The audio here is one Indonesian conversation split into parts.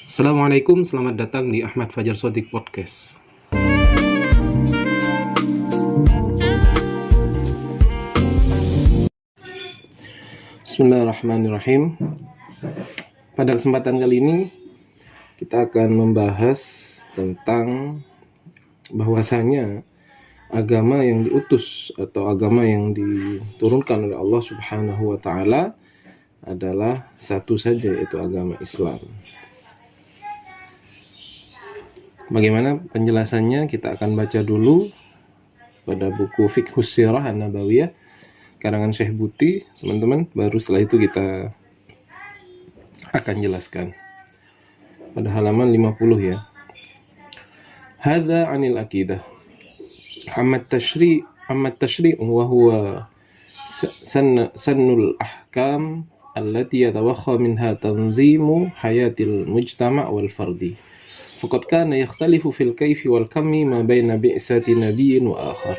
Assalamualaikum, selamat datang di Ahmad Fajar Shodiq Podcast. Bismillahirrahmanirrahim. Pada kesempatan kali ini kita akan membahas tentang bahwasanya agama yang diutus atau agama yang diturunkan oleh Allah Subhanahu wa taala adalah satu saja, yaitu agama Islam. Bagaimana penjelasannya? Kita akan baca dulu pada buku Fiqhus Sirah An-Nabawiyah karangan Syekh Buti, teman-teman. Baru setelah itu kita akan jelaskan. Pada halaman 50 ya. Hadza 'anil aqidah. Amma tashri' wa huwa sannul ahkam allati yatawakha minha tanzimu hayatil mujtama' wal fardi. Faqad kana yakhtalifu fil kayfi wal kammi ma baina bi'sati nabiyyin wa akhar.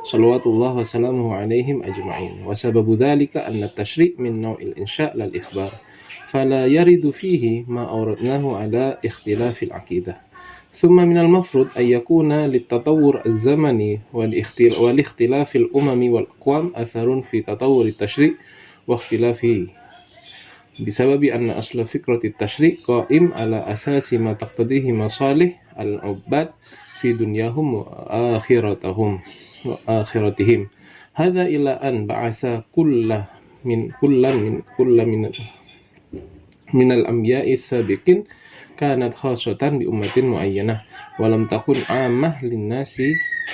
Salawatullah wa salamuhu alaihim ajma'in. Wa sababu dhalika anna at-tashri' min naw'il insya' lal ikhbar. Fala yaridu fihi ma awradnahu ala ikhtilafil aqidah. ثم من المفروض أن يكون للتطور الزمني والاختلاف الأمم والأقوام أثر في تطور التشريع واختلافه بسبب أن أصل فكرة التشريع قائم على أساس ما تقتضيه مصالح العباد في دنياهم وآخرتهم هذا إلى أن بعث كل من الأنبياء السابقين كانت خاصة بأمة معينة ولم تكن عامة للناس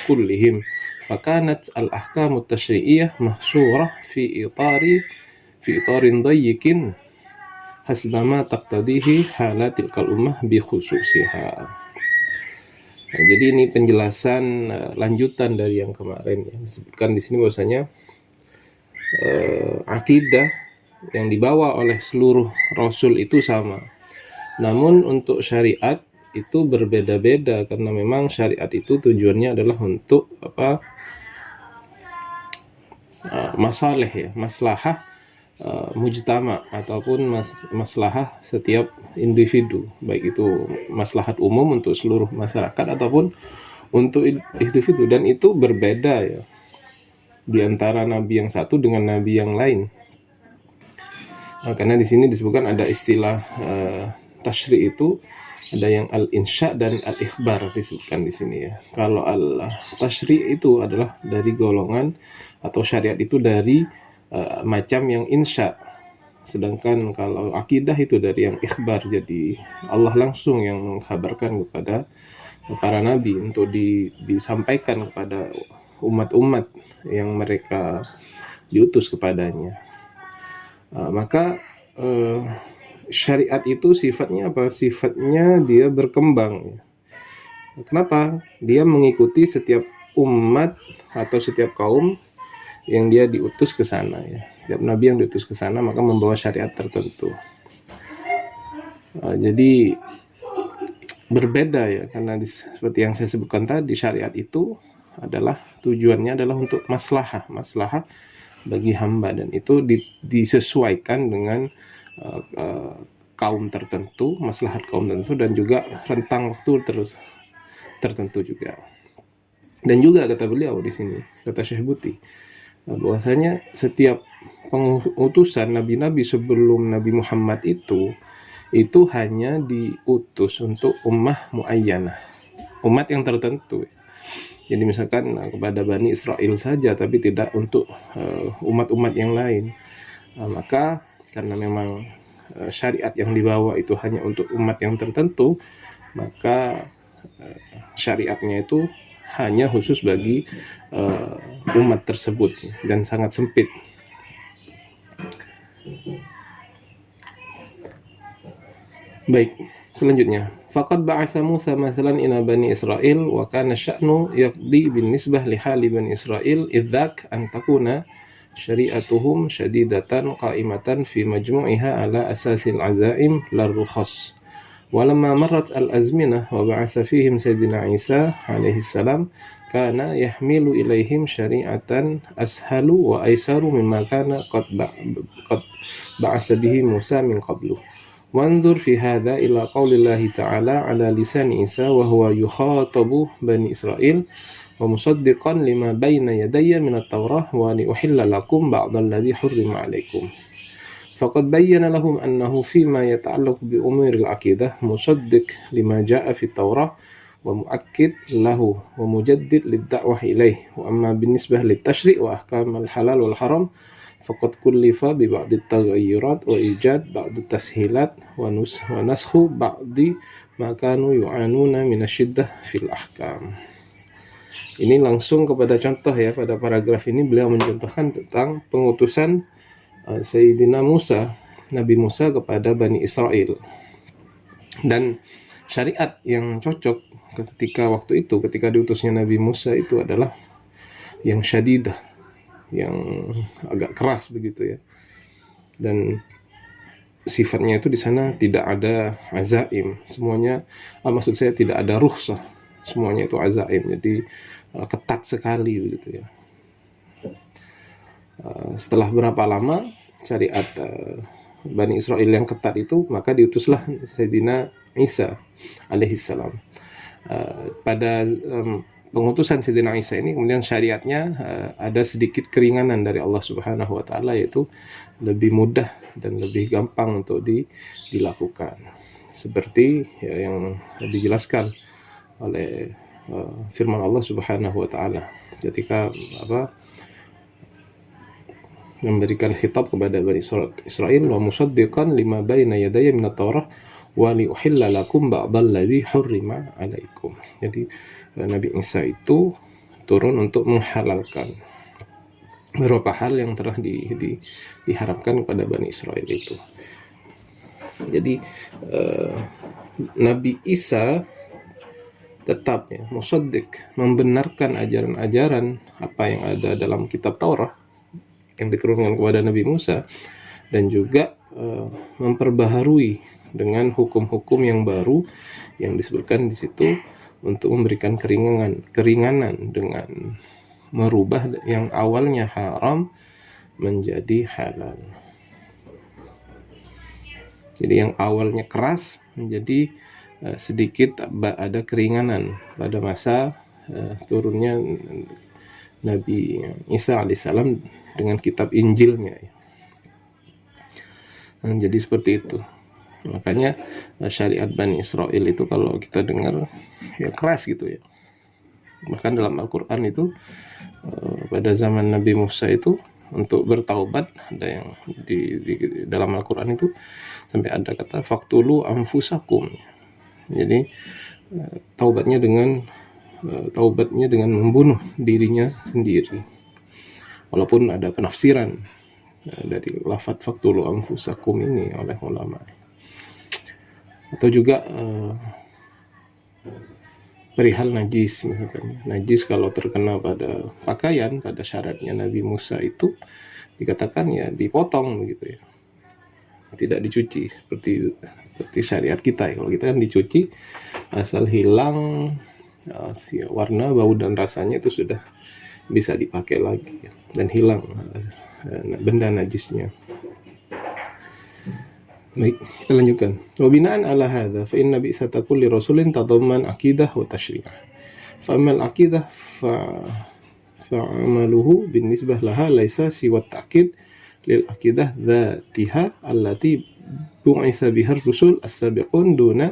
كلهم فكانت الأحكام التشريعية محصورة في إطار ضيق حسب ما تقتضيه حالات تلك الأمة بخصوصها. Nah, jadi ini penjelasan lanjutan dari yang kemarin ya. Disebutkan di sini bahwasanya akidah yang dibawa oleh seluruh rasul itu sama. Namun untuk syariat itu berbeda-beda karena memang syariat itu tujuannya adalah untuk maslahah mujtama ataupun maslahah setiap individu, baik itu maslahat umum untuk seluruh masyarakat ataupun untuk individu, dan itu berbeda ya di antara nabi yang satu dengan nabi yang lain. Karena di sini disebutkan ada istilah tashri' itu ada yang al-insya dan al-ikhbar disebutkan di sini ya. Kalau al-tashri' itu adalah dari golongan atau syariat itu dari macam yang insya. Sedangkan kalau akidah itu dari yang ikhbar. Jadi Allah langsung yang mengkabarkan kepada para nabi untuk disampaikan kepada umat-umat yang mereka diutus kepadanya. Maka syariat itu sifatnya apa? Sifatnya dia berkembang. Kenapa? Dia mengikuti setiap umat atau setiap kaum yang dia diutus ke sana ya. Setiap nabi yang diutus ke sana maka membawa syariat tertentu. Jadi berbeda ya, karena seperti yang saya sebutkan tadi, syariat itu adalah tujuannya adalah untuk maslahah bagi hamba, dan itu disesuaikan dengan kaum tertentu, maslahat kaum tertentu, dan juga rentang waktu tertentu juga. Dan juga kata beliau di sini, kata Syekh Buti, bahwasanya setiap pengutusan nabi-nabi sebelum Nabi Muhammad itu hanya diutus untuk ummah muayyanah, umat yang tertentu. Jadi misalkan kepada Bani Israel saja, tapi tidak untuk umat-umat yang lain. Maka karena memang syariat yang dibawa itu hanya untuk umat yang tertentu, maka syariatnya itu hanya khusus bagi umat tersebut dan sangat sempit. Baik, selanjutnya faqad ba'atha Musa mathalan ila Bani Israil wa kana sya'nu yaqdi bin nisbah li hali Bani Israil idzak an takuna syari'atuhum syadidatan qa'imatan fi majmu'iha ala asasil azaim lar rukhas. Walamma marrat al-azminah wa ba'atha fihim Sayyidina Isa alaihi salam kana yahmilu ilaihim syari'atan ashalu wa aisaru mimma kana qad ba'atha bihi Musa min qablu. Wanzur fi hadha ila qaulillahi ta'ala ala lisan Isa wa huwa yukhatabu bani Israil wa musaddiqan lima baina yadayya minat Taurah wa li uhilla lakum ba'dalladzi hurrima 'alaikum. Faqad bayyana lahum annahu fima yata'allaq bi umuril aqidah musaddiq lima ja'a fit Taurah wa muakkid lahu wa mujaddid lid-da'wah ilaih. Wa amma binisbah lit-tashri' wa ahkam al-halal wal haram faqad kullifa bi ba'd at-taghayyurat wa ijad ba'd at-tashilat wa naskhu ba'di ma kanu yu'anuna min asyiddah fil ahkam. Ini langsung kepada contoh ya, pada paragraf ini beliau mencontohkan tentang pengutusan Sayyidina Musa, Nabi Musa kepada Bani Israel. Dan syariat yang cocok ketika waktu itu, ketika diutusnya Nabi Musa itu adalah yang syadidah, yang agak keras begitu ya. Dan sifatnya itu di sana tidak ada azaim, semuanya, maksud saya tidak ada rukhsah, semuanya itu azaim, jadi ketat sekali begitu ya. Setelah berapa lama syariat Bani Israel yang ketat itu, maka diutuslah Sayyidina Isa alaihissalam. Pada pengutusan Sayyidina Isa ini kemudian syariatnya ada sedikit keringanan dari Allah Subhanahu wa taala, yaitu lebih mudah dan lebih gampang untuk dilakukan. Seperti ya, yang dijelaskan oleh firman Allah Subhanahu wa taala ketika memberikan khitab kepada Bani Israel, wa musaddiqan lima baina yadayya minat Taurah wa li uhilla lakum ba'dalladzi hurrima 'alaikum. Jadi Nabi Isa itu turun untuk menghalalkan beberapa hal yang telah diharamkan kepada Bani Israel itu. Jadi Nabi Isa tetap ya musaddiq, membenarkan ajaran-ajaran apa yang ada dalam kitab Taurat yang diturunkan kepada Nabi Musa, dan juga memperbaharui dengan hukum-hukum yang baru yang disebutkan di situ untuk memberikan keringanan dengan merubah yang awalnya haram menjadi halal. Jadi yang awalnya keras menjadi sedikit ada keringanan pada masa turunnya Nabi Isa alaihissalam dengan kitab Injilnya. Nah, jadi seperti itu. Makanya syariat Bani Israel itu kalau kita dengar ya keras gitu ya. Bahkan dalam Al-Quran itu pada zaman Nabi Musa itu untuk bertaubat, ada yang di dalam Al-Quran itu sampai ada kata faktulu anfusakum. Jadi taubatnya dengan membunuh dirinya sendiri. Walaupun ada penafsiran dari lafadz faktulu anfusakum ini oleh ulama. Atau juga perihal najis misalkan. Najis kalau terkena pada pakaian, pada syaratnya Nabi Musa itu dikatakan ya dipotong begitu ya. Tidak dicuci seperti syariat kita ya. Kalau kita kan dicuci asal hilang warna, bau dan rasanya itu sudah bisa dipakai lagi dan hilang benda najisnya. Baik, kita lanjutkan. Wa bina'an ala hadza fa inna bi'sata kulli rasulin tadamman aqidah wa tashri'ah. Fa amma al-aqidah fa'amaluhu binisbah laha laisa siwa ta'kid lil aqidah dzatiha allati bu'itsa biha ar-rusul as-sabiqun duna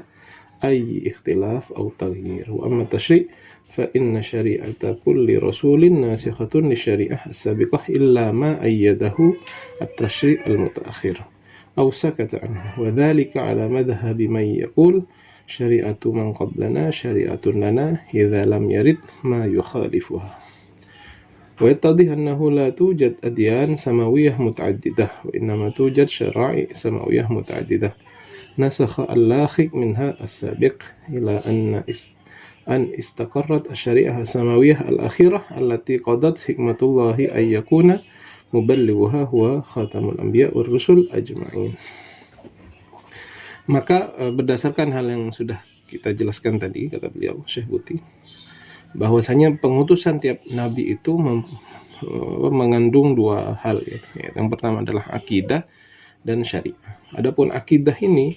ay ikhtilaf aw taghyir. Wa amma tashri' فإن شريعة كل رسول ناسخة للشريعة السابقة إلا ما أيده التشريع المتأخر أو سكت عنه، وذلك على مذهب من يقول شريعة من قبلنا شريعة لنا إذا لم يرد ما يخالفها. ويتضح أنه لا توجد أديان سماوية متعددة، وإنما توجد شرائع سماوية متعددة نسخ اللاخق منها السابق إلى أن استقرت الشريعة السماوية الأخيرة التي قضت حكمة الله أن يكون مبلغها هو خاتم الأنبياء والرسل أجمعين. Maka berdasarkan hal yang sudah kita jelaskan tadi, kata beliau Syekh Buti, bahwasanya pengutusan tiap nabi itu mengandung dua hal ya. Yang pertama adalah akidah, dan syariah. Adapun akidah ini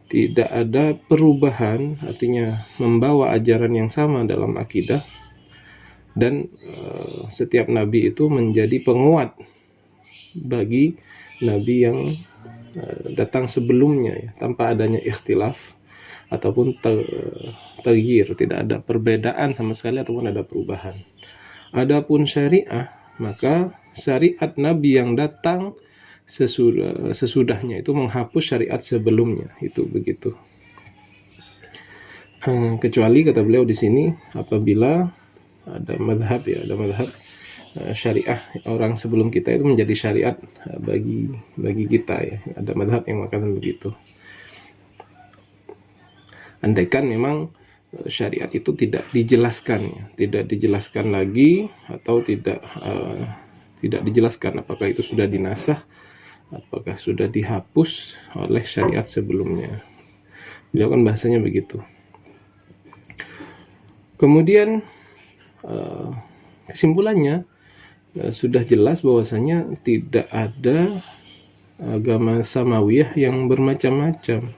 tidak ada perubahan, artinya membawa ajaran yang sama dalam akidah, dan setiap nabi itu menjadi penguat bagi nabi yang datang sebelumnya ya, tanpa adanya ikhtilaf ataupun taghyir, tidak ada perbedaan sama sekali ataupun ada perubahan. Adapun syariah, maka syariat nabi yang datang sesudahnya itu menghapus syariat sebelumnya, itu begitu. Kecuali kata beliau di sini apabila ada madhab ya, ada madhab syariah orang sebelum kita itu menjadi syariat bagi kita ya, ada madhab yang mengatakan begitu. Andaikan memang syariat itu tidak dijelaskan ya, tidak dijelaskan lagi atau tidak dijelaskan apakah itu sudah dinasah, apakah sudah dihapus oleh syariat sebelumnya. Beliau kan bahasanya begitu. Kemudian kesimpulannya sudah jelas bahwasanya tidak ada agama samawiyah yang bermacam-macam.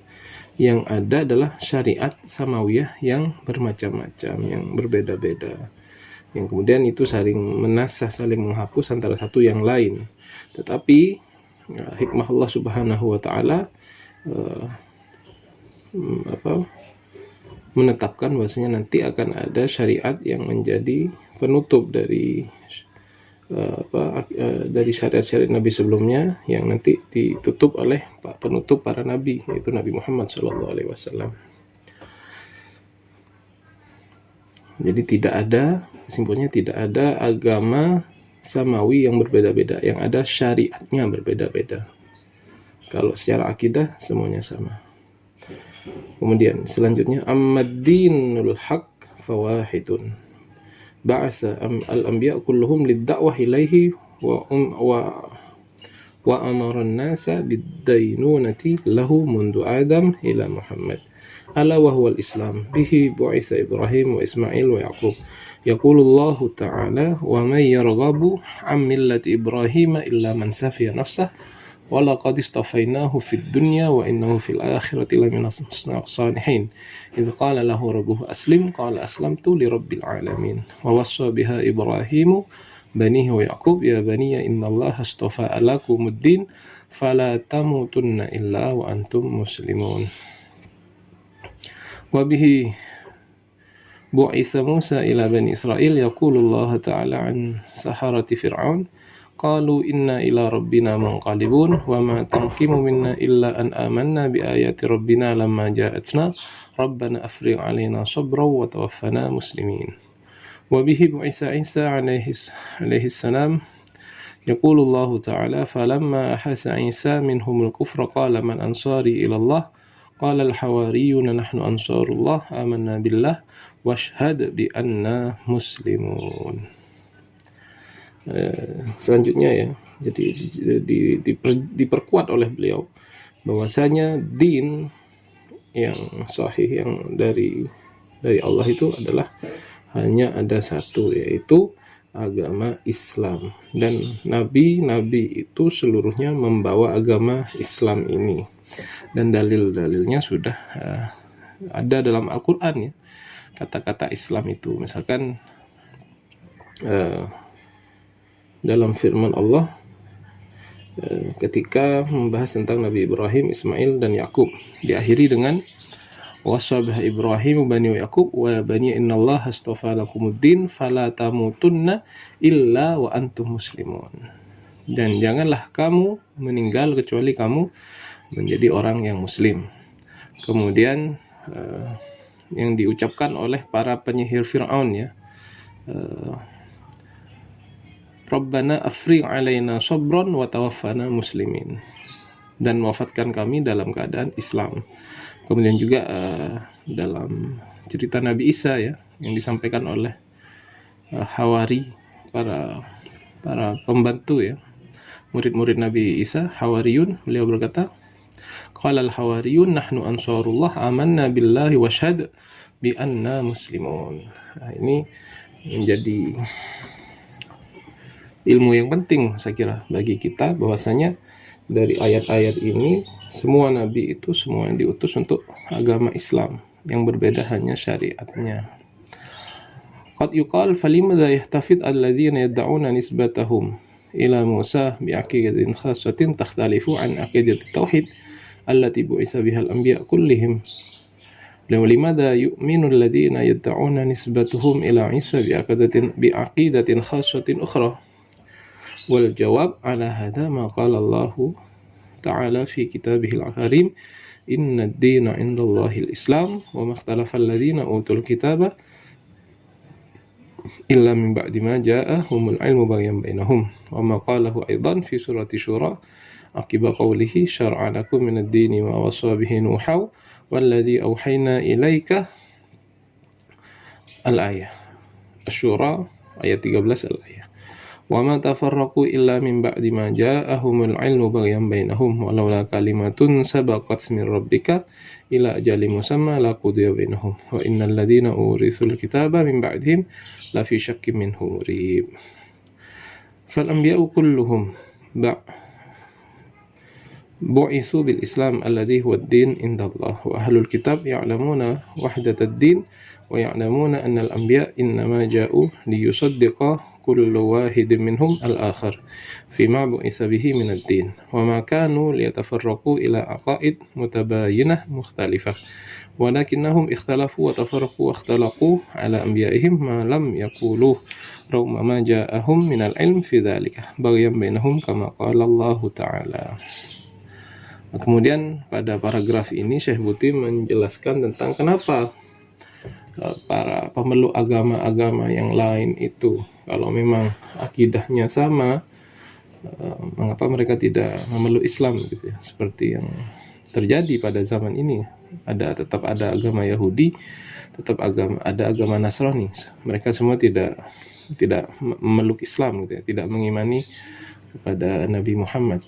Yang ada adalah syariat samawiyah yang bermacam-macam, yang berbeda-beda, yang kemudian itu saling menasah, saling menghapus antara satu yang lain. Tetapi hikmah Allah Subhanahu wa taala menetapkan bahwasanya nanti akan ada syariat yang menjadi penutup dari syariat-syariat Nabi sebelumnya, yang nanti ditutup oleh penutup para Nabi, yaitu Nabi Muhammad SAW. Jadi kesimpulannya tidak ada agama samawi yang berbeda-beda, yang ada syariatnya berbeda-beda. Kalau secara akidah semuanya sama. Kemudian selanjutnya, Ammad-dinul haq fawahidun ba'atha al-anbiya kulluhum lid-da'wah ilaihi wa amara an-nasa bid-dainunati lahu mundu Adam ila Muhammad ala wa huwa al-Islam bihi bu'itha Ibrahim wa Ismail wa Yaqub. Yaqulu Allah ta'ala wa may yarghabu 'an millati Ibrahim illa man safiya nafsah wa laqad istafainahu fid dunya wa innahu fil akhirati laminas salihin idh qala lahu rabbuhu aslim qala aslamtu li rabbil alamin wa wassa biha Ibrahimu banihi wa Yaqub ya baniya innallaha astafa lakumuddin fala tamutunna illa wa antum muslimun. Wa bihi bu'itha Musa ila bani Israil yaqulu Allah ta'ala an saharati fir'aun qalu inna ila rabbina munqalibun wa ma tanqimu minna illa an amanna bi ayati rabbina lamma ja'atna rabbana afrigh 'alaina sabran wa tawaffana muslimin. Wa bihi bu'itha Isa alaihi salam yaqulu Allah ta'ala falamma ahassa Isa minhumul kufra qala man ansari ila Allah qala al-hawariyuna nahnu ansarullah amanna billah washhad bi anna muslimun. Selanjutnya ya, jadi diperkuat oleh beliau bahwasanya din yang sahih yang dari Allah itu adalah hanya ada satu, yaitu agama Islam, dan nabi-nabi itu seluruhnya membawa agama Islam ini, dan dalil-dalilnya sudah ada dalam Al-Quran ya, kata-kata Islam itu. Misalkan dalam firman Allah ketika membahas tentang Nabi Ibrahim, Ismail, dan Yakub, diakhiri dengan wasabah Ibrahim bani wa Yakub wa bani innallaha astafa lakumuddin fala tamutunna illa wa antum muslimun. Dan janganlah kamu meninggal kecuali kamu menjadi orang yang muslim. Kemudian yang diucapkan oleh para penyihir Fir'aun ya, Rabbana afrigh 'alaina sabran wa tawaffana muslimin, dan wafatkan kami dalam keadaan Islam. Kemudian juga dalam cerita Nabi Isa ya, yang disampaikan oleh Hawari, para pembantu ya, murid-murid Nabi Isa, Hawariyun, beliau berkata, qala al-hawariyun nahnu ansarullah amanna billahi washhad bi anna muslimun. Nah, ini menjadi ilmu yang penting saya kira bagi kita, bahwasanya dari ayat-ayat ini, semua nabi itu semua yang diutus untuk agama Islam, yang berbeda hanya syariatnya. Qad yuqal falimadha yahtafid alladhina yad'una nisbatahum ila Musa bi'aqidatin khassatin takhtalifu an aqidatit tauhid allati bu'itsa biha al-anbiya kullihim. ولماذا يؤمن الذين يدعون نسبتهم إلى عيسى بعقيدة خاصة أخرى؟ والجواب على هذا ما قال الله تعالى في كتابه الكريم إن الدين عند الله الإسلام وما اختلف الذين أوتوا الكتاب إلا من بعد ما جاءهم العلم بغيا بينهم وما قاله أيضا في سورة الشورى عقب قوله شرع لكم من الدين ما وصى به نوحا والذي أوحينا إليك الآية الشورى ayat 13 al-ayah. Wa ma tafarraqu illa min ba'di ma ja'ahumul ilmu baghyan bainahum walaula kalimatun sabaqat min rabbika ila ajalin musamma laqudiya bainahum wa innal ladzina urithul kitaba min ba'dihim la fi syakkin minhu murib. Fal anbiya'u kulluhum bu'itsu bil Islam alladhi huwa ad-din indallah wa ahlul kitab ya'lamuna wahdatad din wa ya'lamuna anna al-anbiya innama ja'u liyusaddiqa kullu wahidin minhum al-akhar fima bu'itsa bihi min ad-din wa ma kanu liyatafarraqu ila aqaid mutabayyinah mukhtalifah walakinnahum ikhtalafu wa tafarraqu wa ikhtalafu ala anbiya'ihim ma lam yaqulu raghma ma ja'ahum min al-ilm fi dhalika baghyan bainahum kama qala Allah ta'ala. Kemudian pada paragraf ini Syekh Buti menjelaskan tentang kenapa para pemeluk agama-agama yang lain itu kalau memang akidahnya sama, mengapa mereka tidak memeluk Islam gitu ya, seperti yang terjadi pada zaman ini. Tetap ada agama Yahudi, ada agama Nasrani. Mereka semua tidak memeluk Islam gitu ya, tidak mengimani kepada Nabi Muhammad.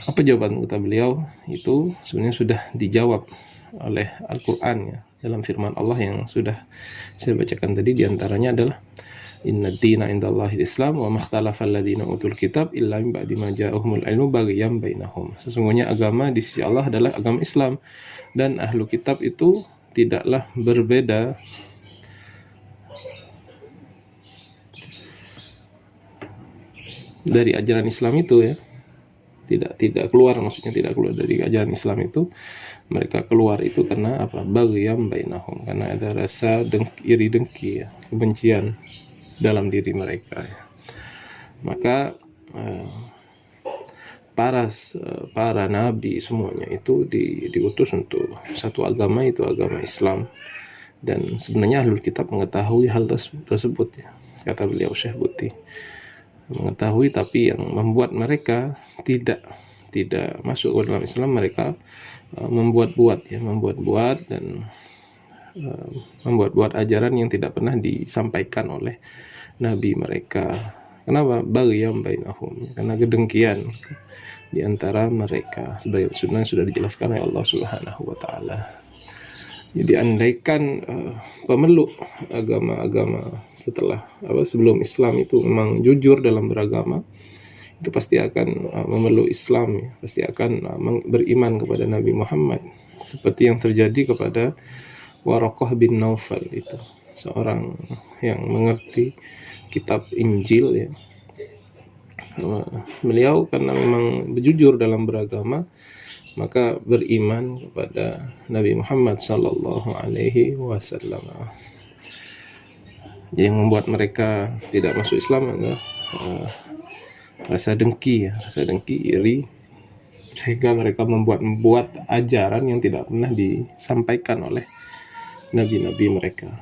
Apa jawaban kata beliau? Itu sebenarnya sudah dijawab oleh Al-Quran ya, dalam firman Allah yang sudah saya bacakan tadi, diantaranya adalah Inna dina indallahil Islam wa makhtalafa alladhina utul kitab illa min ba'di ma ja'ahumul ilmu baghyan bainahum. Sesungguhnya agama di sisi Allah adalah agama Islam dan ahlu kitab itu tidaklah berbeda dari ajaran Islam itu ya. Tidak keluar, maksudnya tidak keluar dari ajaran Islam itu. Mereka keluar itu karena apa? Baghyan bainahum, karena ada rasa iri dengki ya, kebencian dalam diri mereka ya. Maka para nabi semuanya itu diutus untuk satu agama, itu agama Islam. Dan sebenarnya ahlul kitab mengetahui hal tersebut ya, kata beliau Syekh Buti. Mengetahui, tapi yang membuat mereka tidak masuk ke dalam Islam, mereka membuat-buat dan membuat ajaran yang tidak pernah disampaikan oleh nabi mereka. Kenapa? Baghyan bainahum, karena kedengkian di antara mereka, sebenarnya sudah dijelaskan oleh Allah Subhanahu wa taala. Jadi andaikan pemeluk agama-agama sebelum Islam itu memang jujur dalam beragama, itu pasti akan memeluk Islam ya, pasti akan beriman kepada Nabi Muhammad, seperti yang terjadi kepada Waraqah bin Naufal, itu seorang yang mengerti kitab Injil ya. Beliau karena memang berjujur dalam beragama, maka beriman kepada Nabi Muhammad sallallahu alaihi wasallam. Jadi yang membuat mereka tidak masuk Islam adalah rasa dengki, iri, sehingga mereka membuat ajaran yang tidak pernah disampaikan oleh nabi-nabi mereka.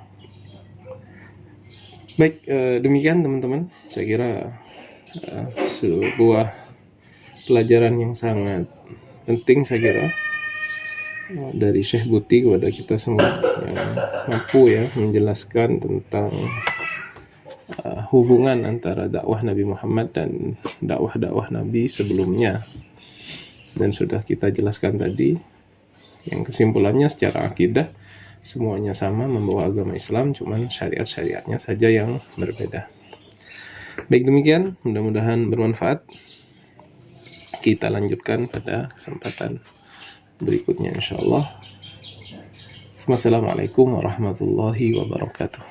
Baik, demikian teman-teman, saya kira sebuah pelajaran yang sangat penting saya kira dari Syekh Buti kepada kita semua yang mampu ya menjelaskan tentang hubungan antara dakwah Nabi Muhammad dan dakwah Nabi sebelumnya. Dan sudah kita jelaskan tadi, yang kesimpulannya secara akidah semuanya sama, membawa agama Islam, cuman syariat-syariatnya saja yang berbeda. Baik, demikian, mudah-mudahan bermanfaat. Kita lanjutkan pada kesempatan berikutnya insyaallah. Wassalamualaikum warahmatullahi wabarakatuh.